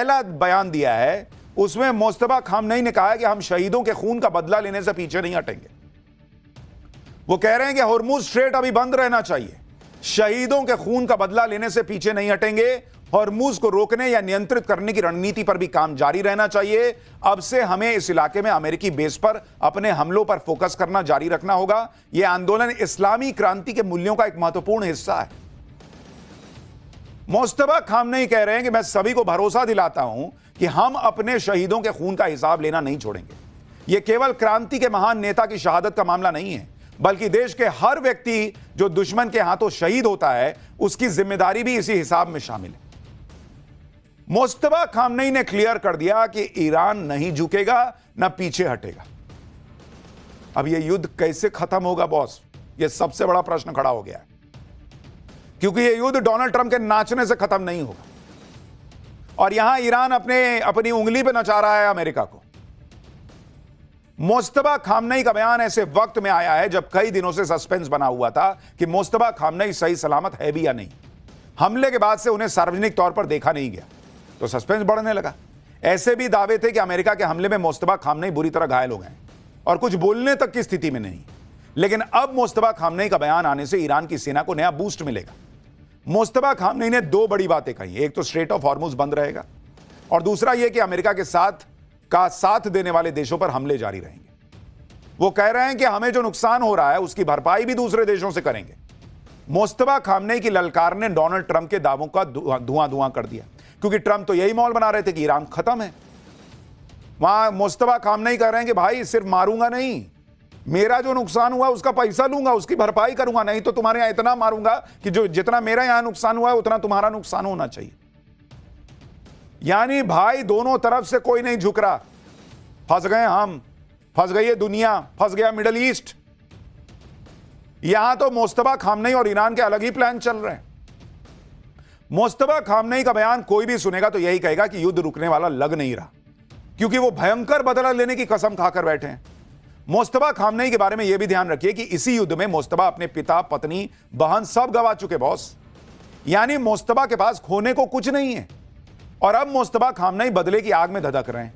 पहला बयान दिया है उसमें मुस्तफा खामनेई ने कहा है कि हम शहीदों के खून का बदला लेने से पीछे नहीं हटेंगे। वो कह रहे हैं कि हॉर्मुज स्ट्रेट अभी बंद रहना चाहिए, शहीदों के खून का बदला लेने से पीछे नहीं हटेंगे, हॉर्मुज को रोकने या नियंत्रित करने की रणनीति पर भी काम जारी रहना चाहिए। अब से हमें इस इलाके में अमेरिकी बेस पर अपने हमलों पर फोकस करना जारी रखना होगा। यह आंदोलन इस्लामी क्रांति के मूल्यों का एक महत्वपूर्ण हिस्सा है। मुस्तफा खामनेई कह रहे हैं कि मैं सभी को भरोसा दिलाता हूं कि हम अपने शहीदों के खून का हिसाब लेना नहीं छोड़ेंगे। यह केवल क्रांति के महान नेता की शहादत का मामला नहीं है, बल्कि देश के हर व्यक्ति जो दुश्मन के हाथों शहीद होता है उसकी जिम्मेदारी भी इसी हिसाब में शामिल है। मुस्तफा खामनेई ने क्लियर कर दिया कि ईरान नहीं झुकेगा, ना पीछे हटेगा। अब यह युद्ध कैसे खत्म होगा बॉस, यह सबसे बड़ा प्रश्न खड़ा हो गया है, क्योंकि यह युद्ध डोनाल्ड ट्रंप के नाचने से खत्म नहीं होगा। और यहां ईरान अपनी उंगली पे नचा रहा है अमेरिका को। मुस्तफा खामनेई का बयान ऐसे वक्त में आया है जब कई दिनों से सस्पेंस बना हुआ था कि मुस्तफा खामनेई सही सलामत है भी या नहीं। हमले के बाद से उन्हें सार्वजनिक तौर पर देखा नहीं गया तो सस्पेंस बढ़ने लगा। ऐसे भी दावे थे कि अमेरिका के हमले में मुस्तफा खामनेई बुरी तरह घायल हो गए और कुछ बोलने तक की स्थिति में नहीं। लेकिन अब मुस्तफा खामनेई का बयान आने से ईरान की सेना को नया बूस्ट मिलेगा। मुस्तफा खामनेई ने दो बड़ी बातें कही, एक तो स्ट्रेट ऑफ हॉर्मुज बंद रहेगा और दूसरा यह कि अमेरिका के साथ देने वाले देशों पर हमले जारी रहेंगे। वो कह रहे हैं कि हमें जो नुकसान हो रहा है उसकी भरपाई भी दूसरे देशों से करेंगे। मुस्तफा खामनेई की ललकार ने डोनाल्ड ट्रंप के दावों का धुआं कर दिया, क्योंकि ट्रंप तो यही मॉल बना रहे थे कि ईरान खत्म है। वहां मुस्तफा खामनेई कह रहे हैं कि भाई सिर्फ मारूंगा नहीं, मेरा जो नुकसान हुआ उसका पैसा लूंगा, उसकी भरपाई करूंगा, नहीं तो तुम्हारे यहां इतना मारूंगा कि जो जितना मेरा यहां नुकसान हुआ है उतना तुम्हारा नुकसान होना चाहिए। यानी भाई दोनों तरफ से कोई नहीं झुक रहा। फंस गए हम, फंस गई है दुनिया, फंस गया मिडल ईस्ट। यहां तो मुस्तफा खामनेई और ईरान के अलग ही प्लान चल रहे हैं। मुस्तफा खामनेई का बयान कोई भी सुनेगा तो यही कहेगा कि युद्ध रुकने वाला लग नहीं रहा, क्योंकि वो भयंकर बदला लेने की कसम खाकर बैठे हैं। मुस्तफा खामनेई के बारे में यह भी ध्यान रखिए कि इसी युद्ध में मुस्तफा अपने पिता, पत्नी, बहन सब गवा चुके बॉस। यानी मुस्तफा के पास खोने को कुछ नहीं है और अब मुस्तफा खामनेई बदले की आग में धधक रहे हैं।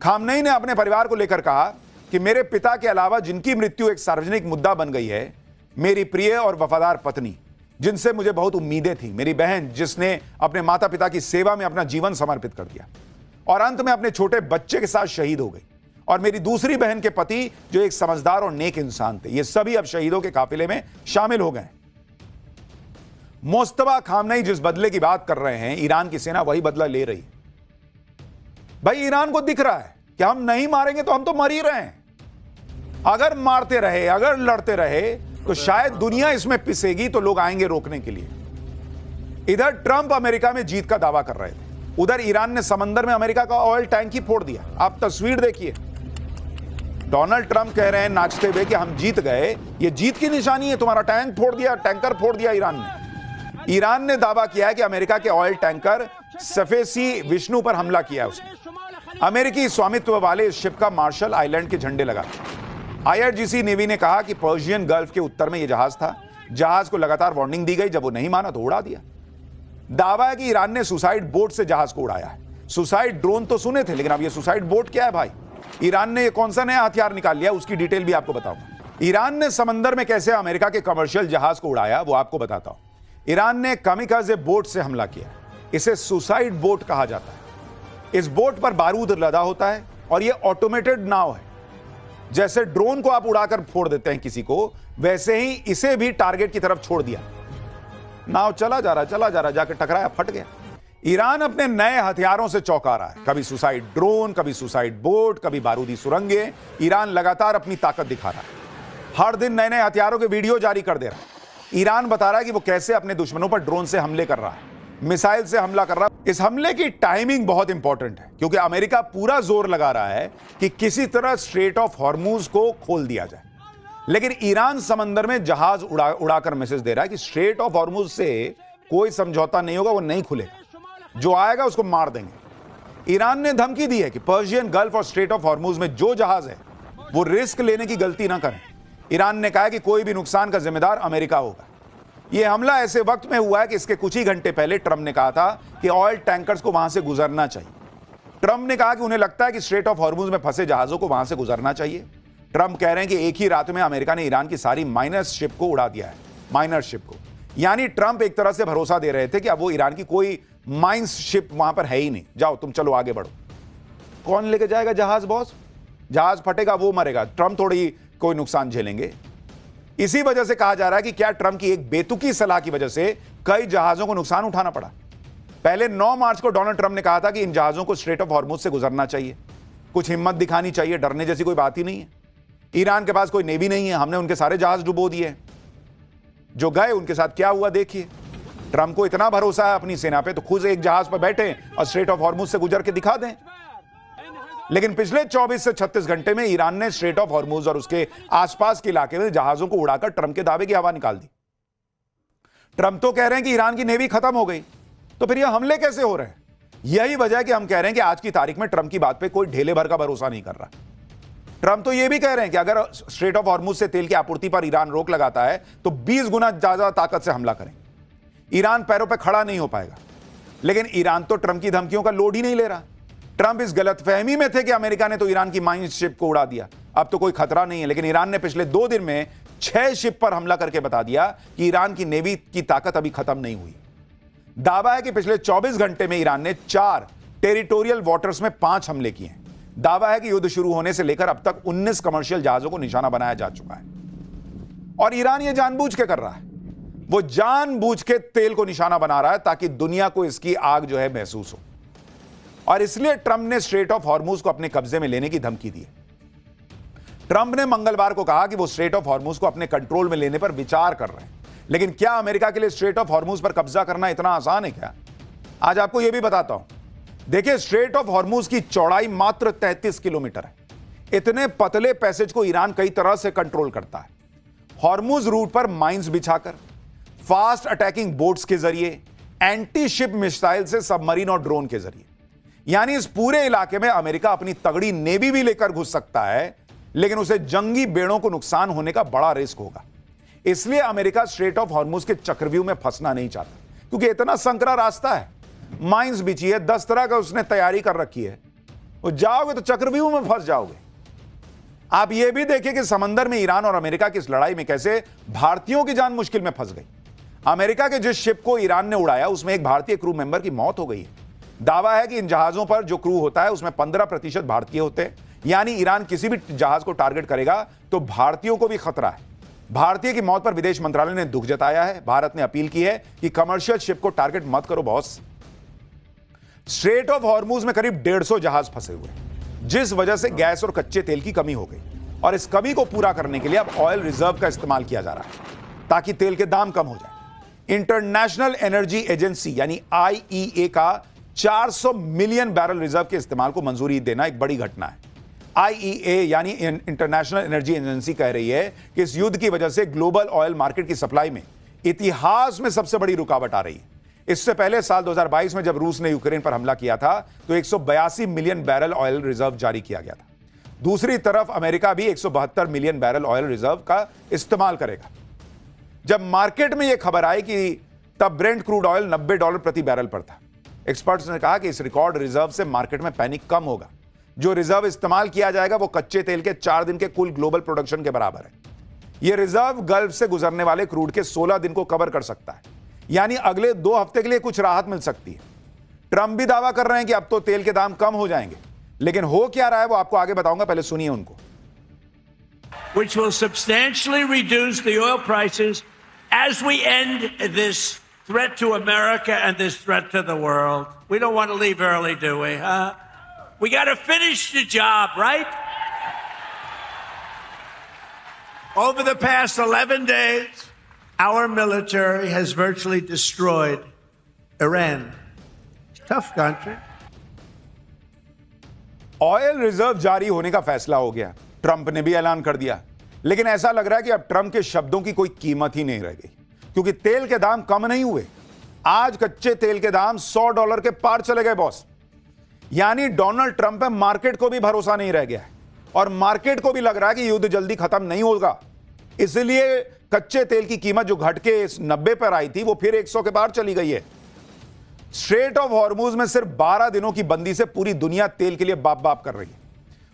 खामनेई ने अपने परिवार को लेकर कहा कि मेरे पिता के अलावा जिनकी मृत्यु एक सार्वजनिक मुद्दा बन गई है, मेरी प्रिय और वफादार पत्नी जिनसे मुझे बहुत उम्मीदें थी, मेरी बहन जिसने अपने माता पिता की सेवा में अपना जीवन समर्पित कर दिया और अंत में अपने छोटे बच्चे के साथ शहीद हो गई, और मेरी दूसरी बहन के पति जो एक समझदार और नेक इंसान थे, ये सभी अब शहीदों के काफिले में शामिल हो गए। मुस्तफा खामनेई जिस बदले की बात कर रहे हैं, ईरान की सेना वही बदला ले रही है। भाई ईरान को दिख रहा है कि हम नहीं मारेंगे तो हम तो मर ही रहे हैं। अगर मारते रहे, अगर लड़ते रहे तो शायद दुनिया इसमें पिसेगी तो लोग आएंगे रोकने के लिए। इधर ट्रंप अमेरिका में जीत का दावा कर रहे थे, उधर ईरान ने समंदर में अमेरिका का ऑयल टैंक ही फोड़ दिया। आप तस्वीर देखिए, डोनाल्ड ट्रंप कह रहे हैं नाचते हुए कि हम जीत गए, ये जीत की निशानी है, तुम्हारा टैंक फोड़ दिया, टैंकर फोड़ दिया ईरान ने। ईरान ने दावा किया है कि अमेरिका के ऑयल टैंकर सफेसी विष्णु पर हमला किया उसने। अमेरिकी स्वामित्व वाले इस शिप का मार्शल आइलैंड के झंडे लगा। IRGC नेवी ने कहा कि पर्शियन गल्फ के उत्तर में यह जहाज था। जहाज को लगातार वार्निंग दी गई, जब वो नहीं माना तो उड़ा दिया। दावा है कि ईरान ने सुसाइड बोट से जहाज को उड़ाया है। सुसाइड ड्रोन तो सुने थे, लेकिन अब ये सुसाइड बोट क्या है भाई? ईरान ने ये कौन सा नया हथियार निकाल लिया, उसकी डिटेल भी आपको बताऊंगा। ईरान ने समंदर में कैसे अमेरिका के कमर्शियल जहाज को उड़ाया वो आपको बताता हूं। ईरान ने कामिकाज़े बोट से हमला किया, इसे सुसाइड बोट कहा जाता है। इस बोट पर बारूद लदा होता है और यह ऑटोमेटेड नाव है। जैसे ड्रोन को आप उड़ाकर फोड़ देते हैं किसी को, वैसे ही इसे भी टारगेट की तरफ छोड़ दिया। नाव चला जा रहा, जाकर टकराया, फट गया। ईरान अपने नए हथियारों से चौंका रहा है, कभी सुसाइड ड्रोन, कभी सुसाइड बोट, कभी बारूदी सुरंगें। ईरान लगातार अपनी ताकत दिखा रहा है, हर दिन नए नए हथियारों के वीडियो जारी कर दे रहा है। ईरान बता रहा है कि वो कैसे अपने दुश्मनों पर ड्रोन से हमले कर रहा है, मिसाइल से हमला कर रहा है। इस हमले की टाइमिंग बहुत इंपॉर्टेंट है, क्योंकि अमेरिका पूरा जोर लगा रहा है कि किसी तरह स्ट्रेट ऑफ हॉर्मुज को खोल दिया जाए। लेकिन ईरान समंदर में जहाज उड़ाकर मैसेज दे रहा है कि स्ट्रेट ऑफ हॉर्मुज से कोई समझौता नहीं होगा, वो नहीं खुलेगा, जो आएगा उसको मार देंगे। ईरान ने धमकी दी है कि पर्शियन गल्फ और स्ट्रेट ऑफ हॉर्मुज में जो जहाज है वो रिस्क लेने की गलती ना करें। ईरान ने कहा है कि कोई भी नुकसान का जिम्मेदार अमेरिका होगा। यह हमला ऐसे वक्त में हुआ है कि इसके कुछ ही घंटे पहले ट्रंप ने कहा था कि ऑयल टैंकर्स को वहां से गुजरना चाहिए। ट्रंप ने कहा कि उन्हें लगता है कि स्ट्रेट ऑफ हॉर्मुज में फंसे जहाजों को वहां से गुजरना चाहिए। ट्रंप कह रहे हैं कि एक ही रात में अमेरिका ने ईरान की सारी माइनर्स शिप को उड़ा दिया है, माइनर शिप को। यानी ट्रंप एक तरह से भरोसा दे रहे थे कि अब वो ईरान की कोई माइंस शिप वहां पर है ही नहीं, जाओ तुम चलो आगे बढ़ो। कौन लेके जाएगा जहाज बॉस? जहाज फटेगा वो मरेगा, ट्रंप थोड़ी कोई नुकसान झेलेंगे। इसी वजह से कहा जा रहा है कि क्या ट्रंप की एक बेतुकी सलाह की वजह से कई जहाजों को नुकसान उठाना पड़ा। पहले 9 मार्च को डोनाल्ड ट्रंप ने कहा था कि इन जहाजों को स्ट्रेट ऑफ हॉर्मुज से गुजरना चाहिए, कुछ हिम्मत दिखानी चाहिए, डरने जैसी कोई बात ही नहीं है। ईरान के पास कोई नेवी नहीं है, हमने उनके सारे जहाज डुबो दिए। जो गए उनके साथ क्या हुआ देखिए। ट्रंप को इतना भरोसा है अपनी सेना पे तो खुद एक जहाज पर बैठे और स्ट्रेट ऑफ हॉर्मुज से गुजर के दिखा दें। लेकिन पिछले 24 से 36 घंटे में ईरान ने स्ट्रेट ऑफ हॉर्मुज और उसके आसपास के इलाके में जहाजों को उड़ाकर ट्रंप के दावे की हवा निकाल दी। ट्रंप तो कह रहे हैं कि ईरान की नेवी खत्म हो गई, तो फिर ये हमले कैसे हो रहे हैं? यही वजह है कि हम कह रहे हैं कि आज की तारीख में ट्रंप की बात पे कोई ढेले भर का भरोसा नहीं कर रहा। ट्रंप तो यह भी कह रहे हैं कि अगर स्ट्रेट ऑफ हॉर्मुज से तेल की आपूर्ति पर ईरान रोक लगाता है तो 20 गुना ज्यादा ताकत से हमला करेंगे। ईरान पैरों पर खड़ा नहीं हो पाएगा। लेकिन ईरान तो ट्रंप की धमकियों का लोड ही नहीं ले रहा। ट्रंप इस गलतफहमी में थे कि अमेरिका ने तो ईरान की माइन शिप को उड़ा दिया, अब तो कोई खतरा नहीं है। लेकिन ईरान ने पिछले 2 दिन में 6 शिप पर हमला करके बता दिया कि ईरान की नेवी की ताकत अभी खत्म नहीं हुई। दावा है कि पिछले 24 घंटे में ईरान ने 4 टेरिटोरियल वाटर्स में 5 हमले किए हैं। दावा है कि युद्ध शुरू होने से लेकर अब तक 19 कमर्शियल जहाजों को निशाना बनाया जा चुका है। और ईरान यह जानबूझ के कर रहा है, वो जानबूझ के तेल को निशाना बना रहा है ताकि दुनिया को इसकी आग जो है महसूस हो। और इसलिए ट्रंप ने स्ट्रेट ऑफ हॉर्मुज को अपने कब्जे में लेने की धमकी दी। ट्रंप ने मंगलवार को कहा कि वो स्ट्रेट ऑफ हॉर्मुज को अपने कंट्रोल में लेने पर विचार कर रहे हैं। लेकिन क्या अमेरिका के लिए स्ट्रेट ऑफ हॉर्मुज पर कब्जा करना इतना आसान है क्या? आज आपको यह भी बताता हूं। देखिए, स्ट्रेट ऑफ हॉर्मुज की चौड़ाई मात्र 33 किलोमीटर है। इतने पतले पैसेज को ईरान कई तरह से कंट्रोल करता है। हॉर्मुज रूट पर माइंस बिछाकर, फास्ट अटैकिंग बोट्स के जरिए, एंटी शिप मिसाइल से, सबमरीन और ड्रोन के जरिए। यानी इस पूरे इलाके में अमेरिका अपनी तगड़ी नेवी भी लेकर घुस सकता है, लेकिन उसे जंगी बेड़ों को नुकसान होने का बड़ा रिस्क होगा। इसलिए अमेरिका स्ट्रेट ऑफ हॉर्मुज के चक्रव्यूह में फंसना नहीं चाहता, क्योंकि इतना संकरा रास्ता है, माइंस बिछी है, 10 तरह का उसने तैयारी कर रखी है। वो जाओगे तो चक्रव्यूह में फंस जाओगे। आप यह भी देखिए कि समंदर में ईरान और अमेरिका की इस लड़ाई में कैसे भारतीयों की जान मुश्किल में फंस गई। अमेरिका के जिस शिप को ईरान ने उड़ाया उसमें एक भारतीय क्रू मेंबर की मौत हो गई है। दावा है कि इन जहाजों पर जो क्रू होता है उसमें 15% भारतीय होते हैं। यानी ईरान किसी भी जहाज को टारगेट करेगा तो भारतीयों को भी खतरा है। भारतीय की मौत पर विदेश मंत्रालय ने दुख जताया है। भारत ने अपील की है कि कमर्शियल शिप को टारगेट मत करो बॉस। स्ट्रेट ऑफ हॉर्मुज में करीब 150 जहाज फंसे हुए, जिस वजह से गैस और कच्चे तेल की कमी हो गई। और इस कमी को पूरा करने के लिए अब ऑयल रिजर्व का इस्तेमाल किया जा रहा है ताकि तेल के दाम कम हो जाए। इंटरनेशनल एनर्जी एजेंसी यानी IEA का 400 मिलियन बैरल रिजर्व के इस्तेमाल को मंजूरी देना एक बड़ी घटना है। IEA यानी इंटरनेशनल एनर्जी एजेंसी कह रही है कि इस युद्ध की वजह से ग्लोबल ऑयल मार्केट की सप्लाई में इतिहास में सबसे बड़ी रुकावट आ रही है। इससे पहले साल 2022 में जब रूस ने यूक्रेन पर हमला किया था तो 182 मिलियन बैरल ऑयल रिजर्व जारी किया गया था। दूसरी तरफ अमेरिका भी 172 मिलियन बैरल ऑयल रिजर्व का इस्तेमाल करेगा। जब मार्केट में यह खबर आई कि तब ब्रेंट क्रूड ऑयल $90 प्रति बैरल पर था। एक्सपर्ट्स ने कहा कि इस रिकॉर्ड रिजर्व से मार्केट में पैनिक कम होगा। जो रिजर्व इस्तेमाल किया जाएगा वो कच्चे तेल के 4 दिन के कुल ग्लोबल प्रोडक्शन के बराबर है। यह रिजर्व गल्फ से गुजरने वाले क्रूड के 16 दिन को कवर कर सकता है। यानी अगले 2 हफ्ते के लिए कुछ राहत मिल सकती है। ट्रंप भी दावा कर रहे हैं कि अब तो तेल के दाम कम हो जाएंगे, लेकिन हो क्या रहा है वो आपको आगे बताऊंगा, पहले सुनिए उनको। Which will substantially reduce the oil prices as we end this threat to America and this threat to the world. We don't want to leave early, do we? We got to finish the job, right? Over the past 11 days, our military has virtually destroyed Iran. It's a tough country. Oil reserve जारी होने का फैसला हो गया, Trump ने भी ऐलान कर दिया। लेकिन ऐसा लग रहा है कि अब ट्रंप के शब्दों की कोई कीमत ही नहीं रह गई, क्योंकि तेल के दाम कम नहीं हुए। आज कच्चे तेल के दाम $100 के पार चले गए बॉस। यानी डोनाल्ड ट्रंप पे मार्केट को भी भरोसा नहीं रह गया है और मार्केट को भी लग रहा है कि युद्ध जल्दी खत्म नहीं होगा। इसलिए कच्चे तेल की कीमत जो घट के 90 पर आई थी वो फिर 100 के पार चली गई है। स्ट्रेट ऑफ हॉर्मुज में सिर्फ 12 दिनों की बंदी से पूरी दुनिया तेल के लिए बाप बाप कर रही है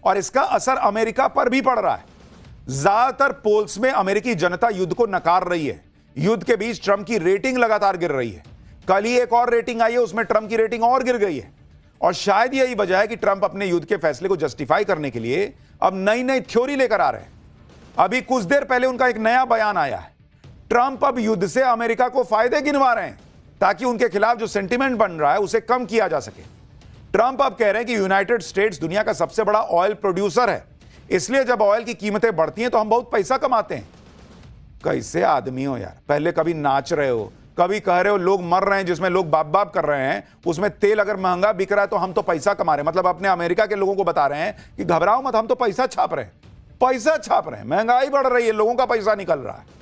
और इसका असर अमेरिका पर भी पड़ रहा है। ज्यादातर पोल्स में अमेरिकी जनता युद्ध को नकार रही है। युद्ध के बीच ट्रंप की रेटिंग लगातार गिर रही है। कल ही एक और रेटिंग आई है, उसमें ट्रंप की रेटिंग और गिर गई है और शायद यही वजह है कि ट्रंप अपने युद्ध के फैसले को जस्टिफाई करने के लिए अब नई नई थ्योरी लेकर आ रहे हैं। अभी कुछ देर पहले उनका एक नया बयान आया है। ट्रंप अब युद्ध से अमेरिका को फायदे गिनवा रहे हैं ताकि उनके खिलाफ जो सेंटीमेंट बन रहा है उसे कम किया जा सके। ट्रंप अब कह रहे हैं कि यूनाइटेड स्टेट्स दुनिया का सबसे बड़ा ऑयल प्रोड्यूसर है, इसलिए जब ऑयल की कीमतें बढ़ती हैं तो हम बहुत पैसा कमाते हैं। कैसे आदमी हो यार, पहले कभी नाच रहे हो, कभी कह रहे हो लोग मर रहे हैं जिसमें लोग बाप बाप कर रहे हैं, उसमें तेल अगर महंगा बिक रहा है तो हम तो पैसा कमा रहे हैं। मतलब अपने अमेरिका के लोगों को बता रहे हैं कि घबराओ मत, हम तो पैसा छाप रहे हैं, पैसा छाप रहे हैं, महंगाई बढ़ रही है, लोगों का पैसा निकल रहा है।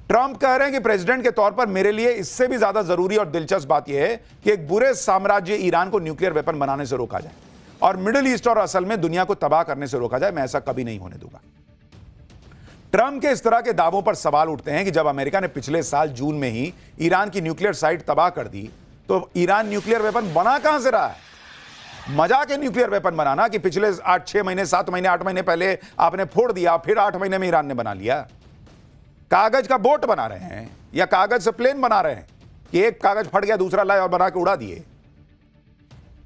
ट्रंप कह रहे हैं कि प्रेसिडेंट के तौर पर मेरे लिए इससे भी ज्यादा जरूरी और दिलचस्प बात यह है कि एक बुरे साम्राज्य ईरान को न्यूक्लियर वेपन बनाने से रोका जाए और मिडिल ईस्ट और असल में दुनिया को तबाह करने से रोका जाए। मैं ऐसा कभी नहीं होने दूंगा। ट्रंप के इस तरह के दावों पर सवाल उठते हैं कि जब अमेरिका ने पिछले साल जून में ही ईरान की न्यूक्लियर साइट तबाह कर दी तो ईरान न्यूक्लियर वेपन बना कहां से रहा है? मजाक है न्यूक्लियर वेपन बनाना कि पिछले 6 महीने 7 महीने 8 महीने पहले आपने फोड़ दिया, फिर 8 महीने में ईरान ने बना लिया। कागज का बोट बना रहे हैं या कागज से प्लेन बना रहे हैं कि एक कागज फट गया दूसरा लाए और बना के उड़ा दिए।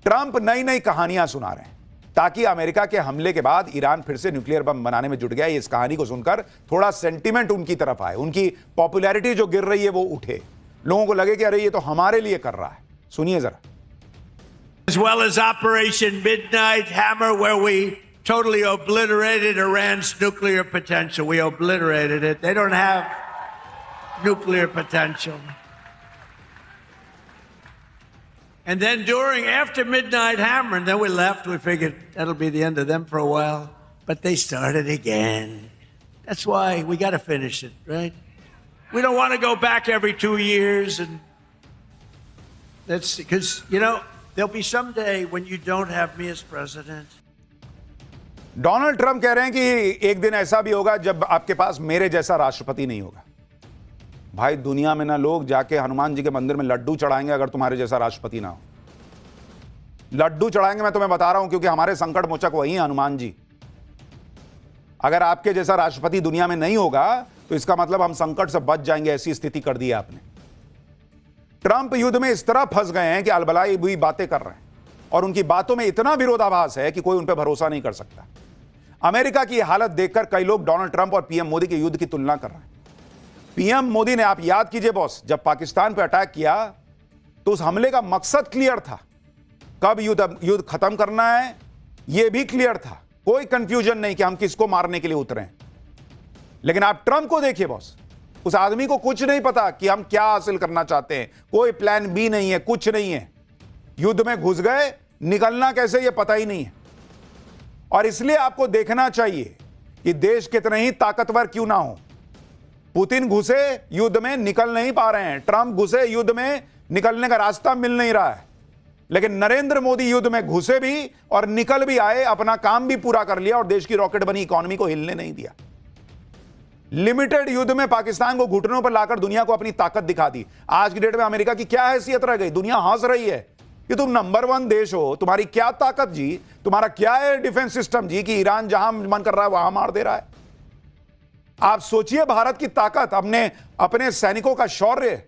ट्रंप नई नई कहानियां सुना रहे हैं ताकि अमेरिका के हमले के बाद ईरान फिर से न्यूक्लियर बम बनाने में जुट गया। इस कहानी को सुनकर थोड़ा सेंटीमेंट उनकी तरफ आए, उनकी पॉपुलैरिटी जो गिर रही है वो उठे, लोगों को लगे कि अरे ये तो हमारे लिए कर रहा है। सुनिए जरा। As well as Operation Midnight Hammer, where we totally obliterated Iran's nuclear potential. We obliterated it. They don't have nuclear potential. And then after Midnight Hammer, and then we left, we figured that'll be the end of them for a while. But they started again. That's why we got to finish it, right? We don't want to go back every 2 years. And that's because, there'll be some day when you don't have me as president. Donald Trump कह रहे हैं कि एक दिन ऐसा भी होगा जब आपके पास मेरे जैसा राष्ट्रपति नहीं होगा। भाई दुनिया में ना लोग जाके हनुमान जी के मंदिर में लड्डू चढ़ाएंगे अगर तुम्हारे जैसा राष्ट्रपति ना हो। लड्डू चढ़ाएंगे, मैं तुम्हें बता रहा हूं, क्योंकि हमारे संकट मोचक वही है हनुमान जी। अगर आपके जैसा राष्ट्रपति दुनिया में नहीं होगा तो इसका मतलब हम संकट से बच जाएंगे, ऐसी स्थिति कर दी है आपने। ट्रंप युद्ध में इस तरह फंस गए हैं कि अलबलाई हुई बातें कर रहे हैं और उनकी बातों में इतना विरोधाभास है कि कोई उन पर भरोसा नहीं कर सकता। अमेरिका की हालत देखकर कई लोग डोनाल्ड ट्रंप और पीएम मोदी के युद्ध की तुलना कर रहे हैं। पीएम मोदी ने, आप याद कीजिए बॉस, जब पाकिस्तान पर अटैक किया तो उस हमले का मकसद क्लियर था, कब युद्ध खत्म करना है यह भी क्लियर था, कोई कंफ्यूजन नहीं कि हम किसको मारने के लिए उतरे हैं। लेकिन आप ट्रंप को देखिए बॉस, उस आदमी को कुछ नहीं पता कि हम क्या हासिल करना चाहते हैं, कोई प्लान बी नहीं है, कुछ नहीं है। युद्ध में घुस गए, निकलना कैसे यह पता ही नहीं है। और इसलिए आपको देखना चाहिए कि देश कितने ही ताकतवर क्यों ना हो, पुतिन घुसे युद्ध में निकल नहीं पा रहे हैं, ट्रंप घुसे युद्ध में निकलने का रास्ता मिल नहीं रहा है, लेकिन नरेंद्र मोदी युद्ध में घुसे भी और निकल भी आए, अपना काम भी पूरा कर लिया और देश की रॉकेट बनी इकोनॉमी को हिलने नहीं दिया। लिमिटेड युद्ध में पाकिस्तान को घुटनों पर लाकर दुनिया को अपनी ताकत दिखा दी। आज की डेट में अमेरिका की क्या हैसियत रह गई? दुनिया हंस रही है कि तुम नंबर 1 देश हो, तुम्हारी क्या ताकत जी, तुम्हारा क्या है डिफेंस सिस्टम जी कि ईरान जहां मन कर रहा है वहां मार दे रहा है। आप सोचिए भारत की ताकत, अपने सैनिकों का शौर्य,